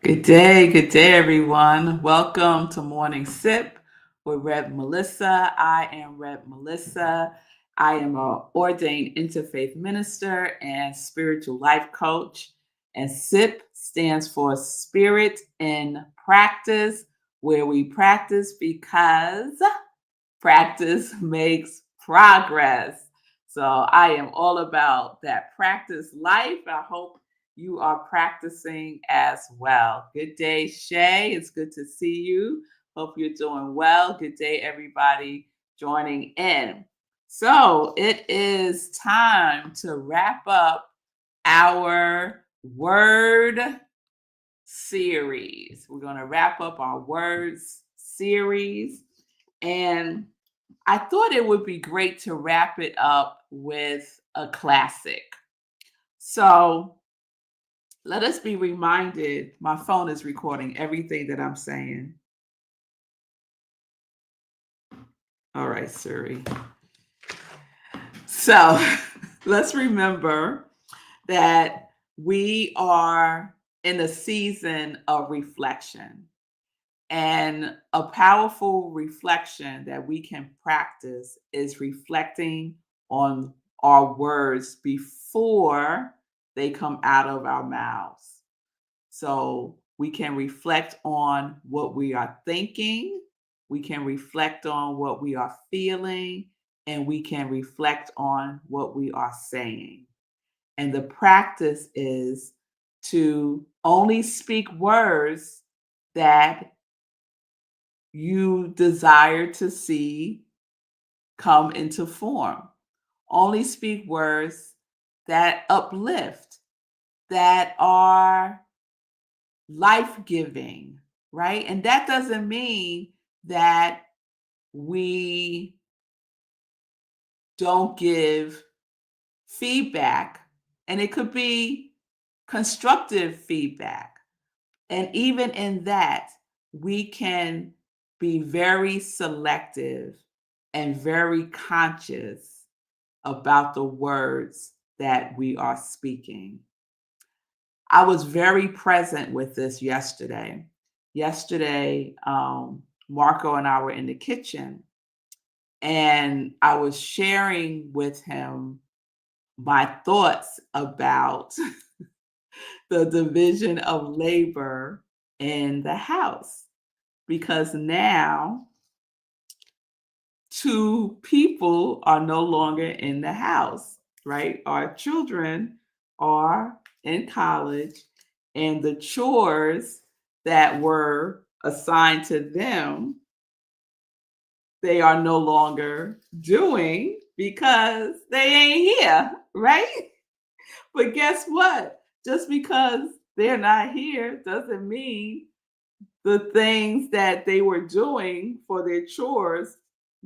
Good day, everyone. Welcome to Morning Sip with Rev Melissa. I am Rev Melissa. I am an ordained interfaith minister and spiritual life coach. And SIP stands for Spirit in Practice, where we practice because practice makes progress. So I am all about that practice life. I hope you are practicing as well. Good day, Shay. It's good to see you. Hope you're doing well. Good day, everybody joining in. So it is time to wrap up our word series. We're going to wrap up our words series. And I thought it would be great to wrap it up with a classic. So let us be reminded. My phone is recording everything that I'm saying. All right, Siri. So let's remember that we are in a season of reflection. And a powerful reflection that we can practice is reflecting on our words before they come out of our mouths. So we can reflect on what we are thinking, we can reflect on what we are feeling, and we can reflect on what we are saying. And the practice is to only speak words that you desire to see come into form. Only speak words that uplift, that are life giving, right? And that doesn't mean that we don't give feedback, and it could be constructive feedback. And even in that, we can be very selective and very conscious about the words that we are speaking. I was very present with this yesterday. Yesterday, Marco and I were in the kitchen, and I was sharing with him my thoughts about the division of labor in the house, because now two people are no longer in the house, right? Our children are in college, and the chores that were assigned to them, they are no longer doing because they ain't here, right? But guess what? Just because they're not here doesn't mean the things that they were doing for their chores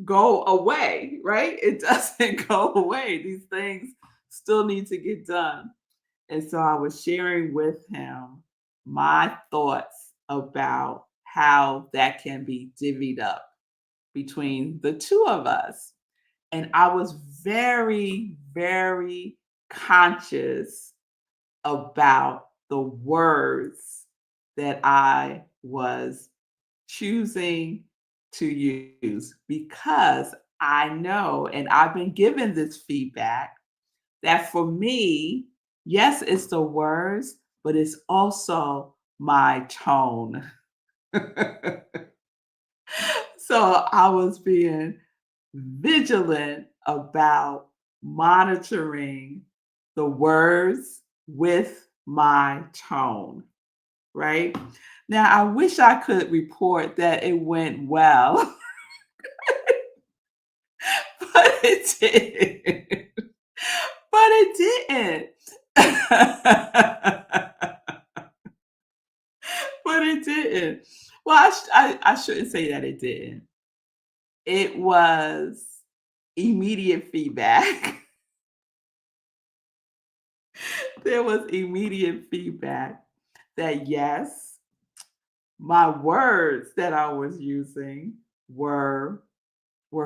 go away, right? It doesn't go away. These things still need to get done. And so I was sharing with him my thoughts about how that can be divvied up between the two of us. And I was very, very conscious about the words that I was choosing to use, because I know, and I've been given this feedback, that for me, yes, it's the words, but it's also my tone. So I was being vigilant about monitoring the words with my tone, right? Now, I wish I could report that it went well, but it didn't. But it didn't. But it didn't. Well, I shouldn't say that it didn't. It was immediate feedback. There was immediate feedback that yes, my words that I was using were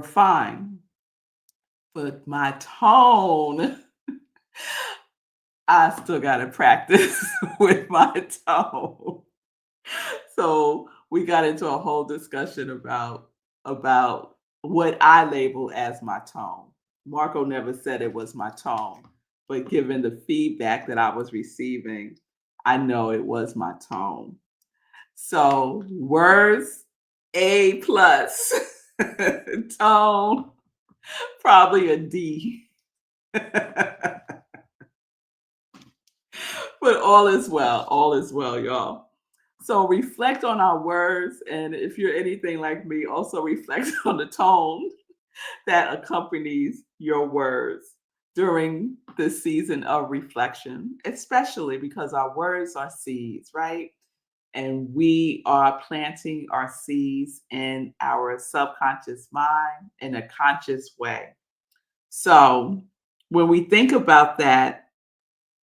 fine, but my tone, I still got to practice with my tone. So we got into a whole discussion about what I label as my tone. Marco never said it was my tone, but given the feedback that I was receiving, I know it was my tone. So words A plus, tone probably a D. But all is well, y'all. So reflect on our words, and if you're anything like me, also reflect on the tone that accompanies your words during this season of reflection, especially because our words are seeds, right? And we are planting our seeds in our subconscious mind in a conscious way. So when we think about that,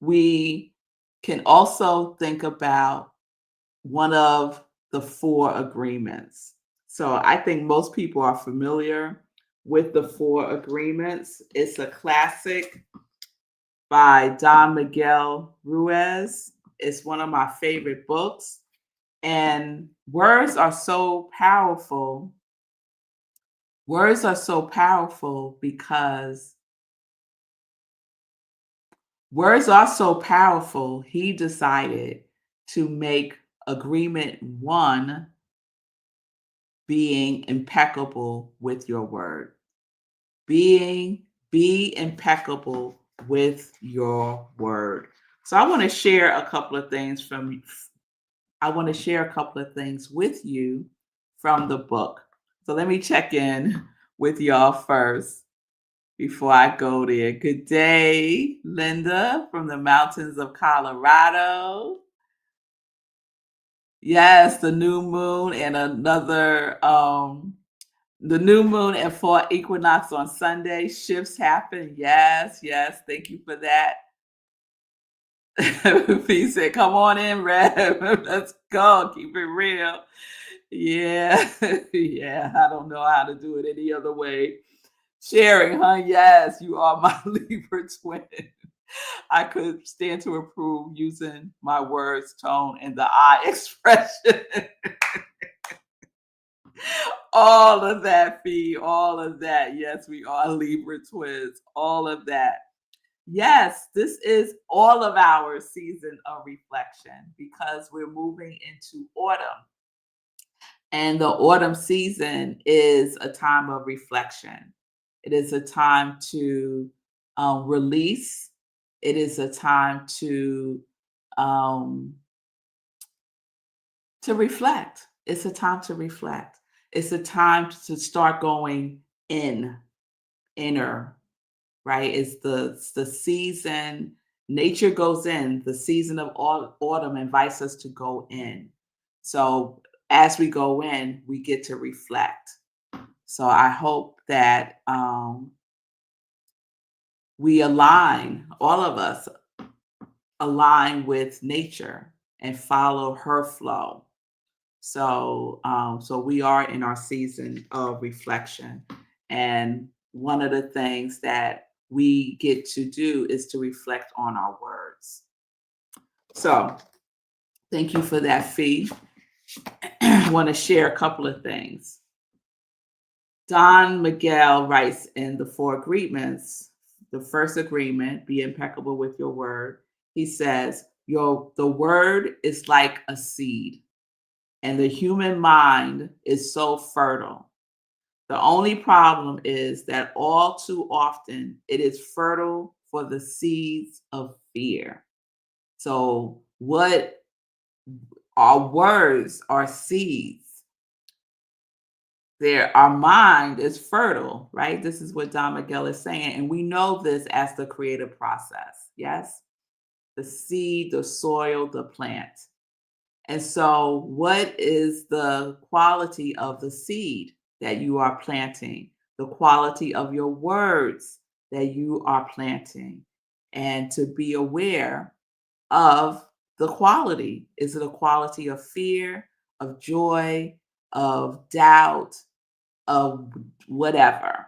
we can also think about one of the four agreements. So I think most people are familiar with the four agreements. It's a classic by Don Miguel Ruiz. It's one of my favorite books. And words are so powerful. Words are so powerful because words are so powerful. He decided to make agreement one being impeccable with your word. Be impeccable with your word. So I want to share a couple of things with you from the book. So let me check in with y'all first before I go there. Good day, Linda from the mountains of Colorado. Yes, the new moon and the new moon and fall equinox on Sunday. Shifts happen. Yes, yes. Thank you for that. He said, come on in, Rev. Let's go. Keep it real. Yeah. Yeah. I don't know how to do it any other way. Sharing, huh? Yes, you are my Libra twin. I could stand to improve using my words, tone, and the eye expression. All of that, Fee, all of that. Yes, we are Libra twins, all of that. Yes, this is all of our season of reflection because we're moving into autumn. And the autumn season is a time of reflection. It is a time to release. It is a time um, to reflect. It's a time to reflect. It's a time to start going inner, right? It's the season. Nature goes in. The season of autumn invites us to go in. So as we go in, we get to reflect. So I hope that we align, all of us align with nature and follow her flow. So we are in our season of reflection. And one of the things that we get to do is to reflect on our words. So thank you for that, Fee. I want to share a couple of things. Don Miguel writes in the four agreements, the first agreement, be impeccable with your word. He says, the word is like a seed, and the human mind is so fertile. The only problem is that all too often it is fertile for the seeds of fear. So, what our words are seeds. Our mind is fertile, right? This is what Don Miguel is saying. And we know this as the creative process. Yes. The seed, the soil, the plant. And so, what is the quality of the seed that you are planting? The quality of your words that you are planting, and to be aware of the quality. Is it a quality of fear, of joy, of doubt, of whatever?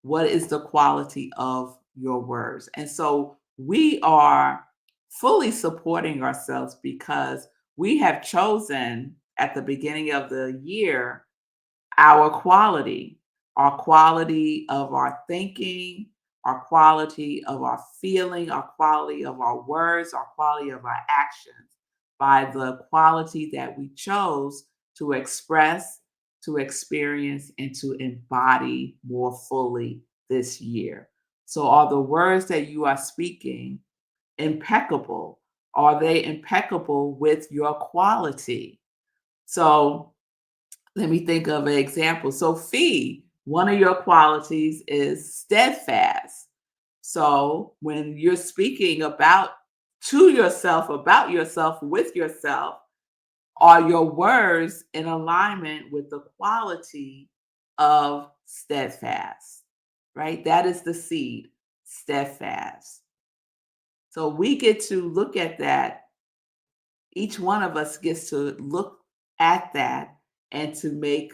What is the quality of your words? And so we are fully supporting ourselves because we have chosen at the beginning of the year our quality of our thinking, our quality of our feeling, our quality of our words, our quality of our actions by the quality that we chose to express, to experience, and to embody more fully this year. So, are the words that you are speaking impeccable? Are they impeccable with your quality? So, let me think of an example. So, Fee, one of your qualities is steadfast. So, when you're speaking about to yourself, about yourself, with yourself, are your words in alignment with the quality of steadfast? Right? That is the seed, steadfast. So, we get to look at that. Each one of us gets to look at that and to make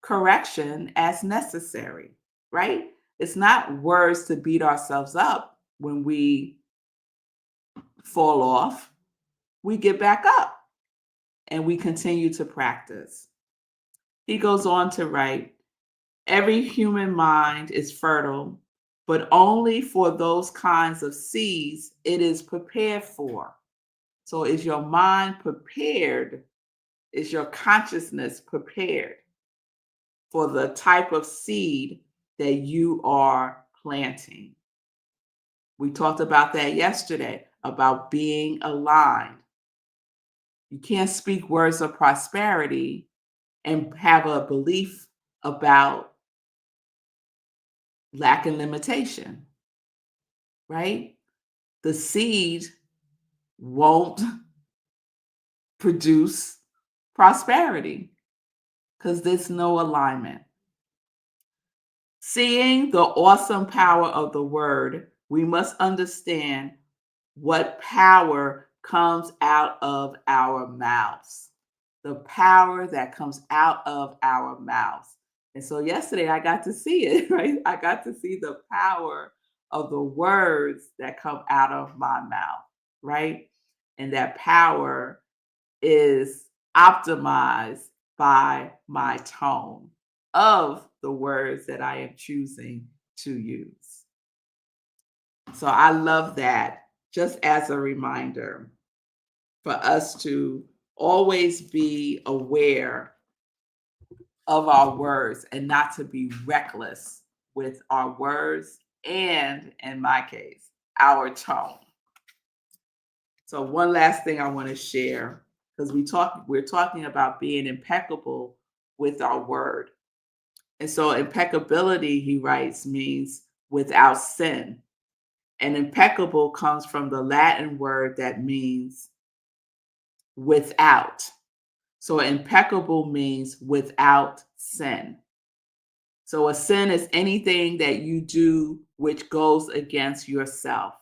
correction as necessary, right? It's not words to beat ourselves up when we fall off. We get back up and we continue to practice. He goes on to write, every human mind is fertile, but only for those kinds of seeds it is prepared for. So is your mind prepared? Is your consciousness prepared for the type of seed that you are planting? We talked about that yesterday, about being aligned. You can't speak words of prosperity and have a belief about lack and limitation, right? The seed won't produce prosperity because there's no alignment. Seeing the awesome power of the word, we must understand what power comes out of our mouths. The power that comes out of our mouths. And so yesterday I got to see it, right? I got to see the power of the words that come out of my mouth, right? And that power is optimized by my tone of the words that I am choosing to use. So I love that, just as a reminder for us to always be aware of our words and not to be reckless with our words and, in my case, our tone. So one last thing I want to share, because we're talking about being impeccable with our word. And so impeccability, he writes, means without sin. And impeccable comes from the Latin word that means without. So impeccable means without sin. So a sin is anything that you do which goes against yourself.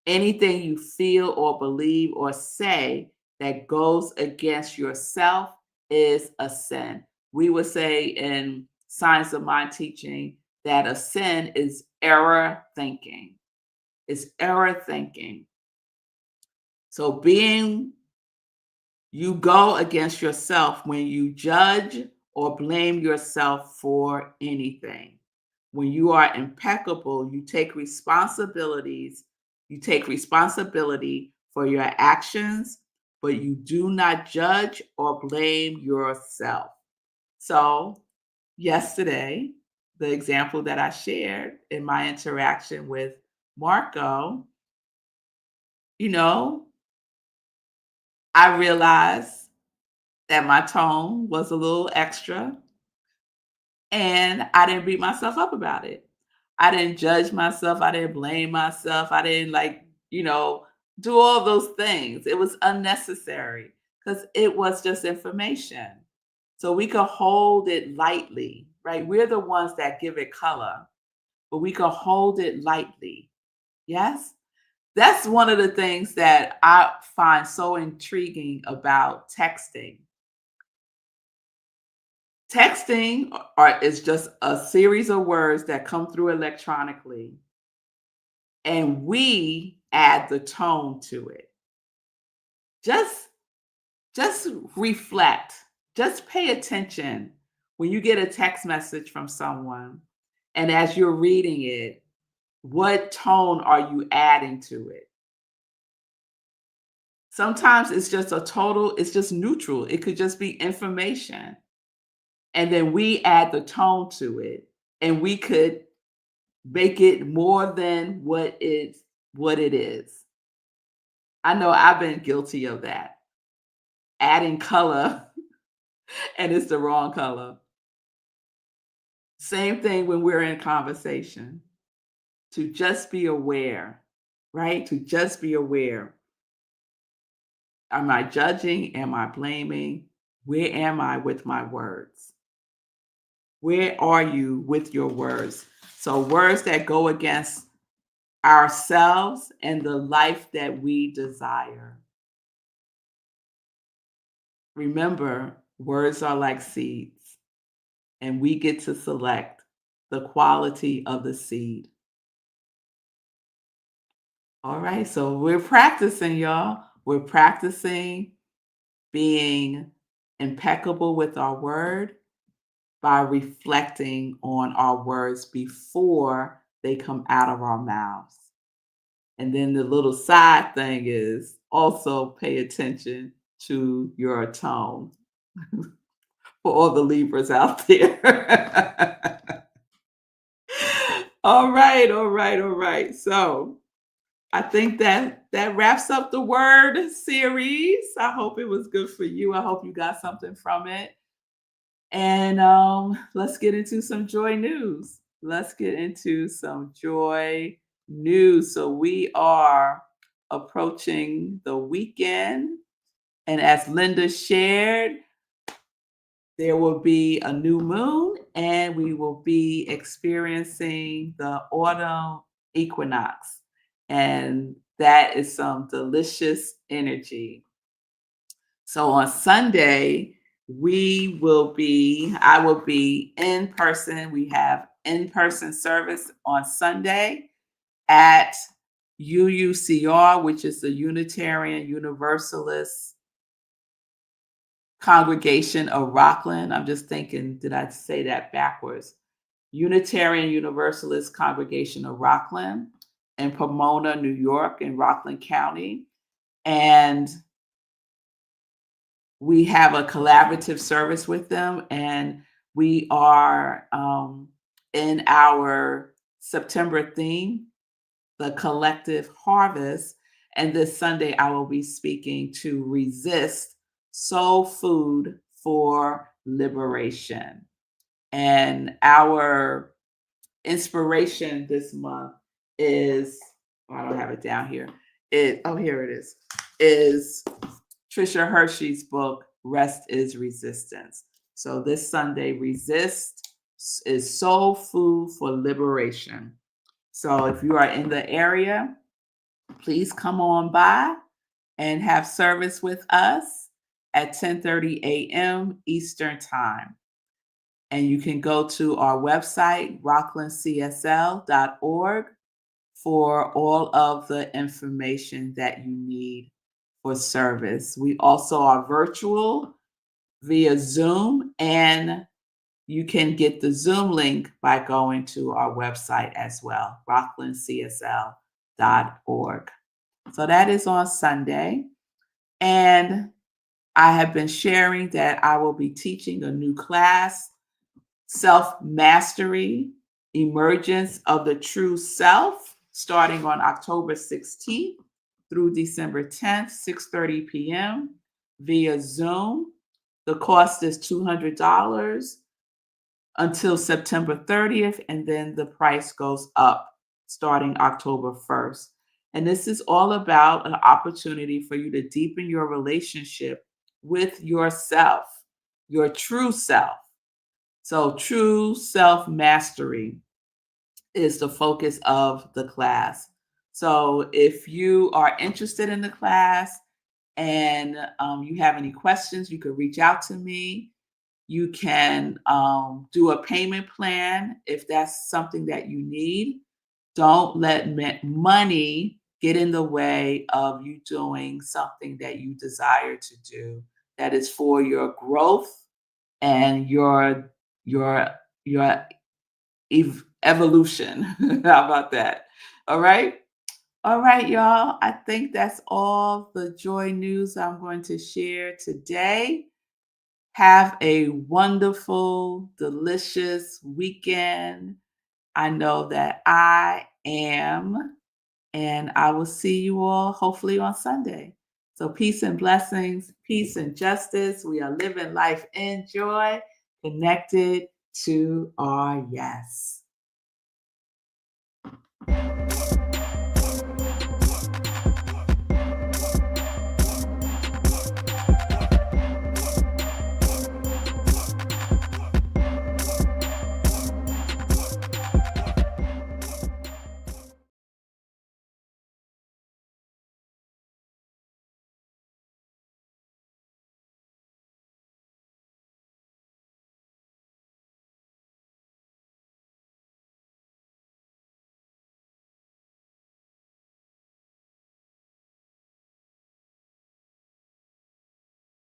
Anything you feel or believe or say that goes against yourself is a sin. We would say in Science of Mind teaching that a sin is error thinking. It's error thinking. So you go against yourself when you judge or blame yourself for anything. When you are impeccable, you take responsibility for your actions, but you do not judge or blame yourself. So, yesterday, the example that I shared in my interaction with Marco, you know, I realized that my tone was a little extra and I didn't beat myself up about it. I didn't judge myself. I didn't blame myself. I didn't do all those things. It was unnecessary because it was just information. So we could hold it lightly, right? We're the ones that give it color, but we can hold it lightly. Yes? That's one of the things that I find so intriguing about texting. Is just a series of words that come through electronically, and we add the tone to it. Just just reflect, just pay attention when you get a text message from someone, and as you're reading it, what tone are you adding to it? Sometimes it's just neutral. It could just be information. And then we add the tone to it, and we could make it more than what it is. I know I've been guilty of that. Adding color and it's the wrong color. Same thing when we're in conversation. To just be aware, right? To just be aware. Am I judging? Am I blaming? Where am I with my words? Where are you with your words? So, words that go against ourselves and the life that we desire. Remember, words are like seeds, and we get to select the quality of the seed. All right, so we're practicing, y'all. We're practicing being impeccable with our word by reflecting on our words before they come out of our mouths. And then the little side thing is also pay attention to your tone for all the Libras out there. All right, all right, all right. So I think that wraps up the word series. I hope it was good for you. I hope you got something from it. And let's get into some joy news. Let's get into some joy news. So we are approaching the weekend. And as Linda shared, there will be a new moon and we will be experiencing the autumn equinox. And that is some delicious energy. So on Sunday, I will be in person. We have in-person service on Sunday at UUCR, which is the Unitarian Universalist Congregation of Rockland. I'm just thinking, did I say that backwards? Unitarian Universalist Congregation of Rockland in Pomona, New York, in Rockland County. And we have a collaborative service with them, and we are in our September theme, the collective harvest. And this Sunday, I will be speaking to resist soul food for liberation. And our inspiration this month is, I don't have it down here. Here it is Trisha Hershey's book, Rest is Resistance. So this Sunday, resist is soul food for liberation. So if you are in the area, please come on by and have service with us at 10:30 a.m. Eastern Time. And you can go to our website, rocklandcsl.org, for all of the information that you need for service. We also are virtual via Zoom, and you can get the Zoom link by going to our website as well, rocklandcsl.org. So that is on Sunday. And I have been sharing that I will be teaching a new class, Self-Mastery, Emergence of the True Self, starting on October 16th through December 10th, 6:30 p.m. via Zoom. The cost is $200 until September 30th, and then the price goes up starting October 1st. And this is all about an opportunity for you to deepen your relationship with yourself, your true self. So, true self mastery is the focus of the class. So, if you are interested in the class and you have any questions, you can reach out to me. You can do a payment plan if that's something that you need. Don't let money get in the way of you doing something that you desire to do. that is for your growth and your your evolution. How about that? All right. All right, y'all. I think that's all the joy news I'm going to share today. Have a wonderful, delicious weekend. I know that I am, and I will see you all hopefully on Sunday. So, peace and blessings, peace and justice. We are living life in joy, connected to our yes.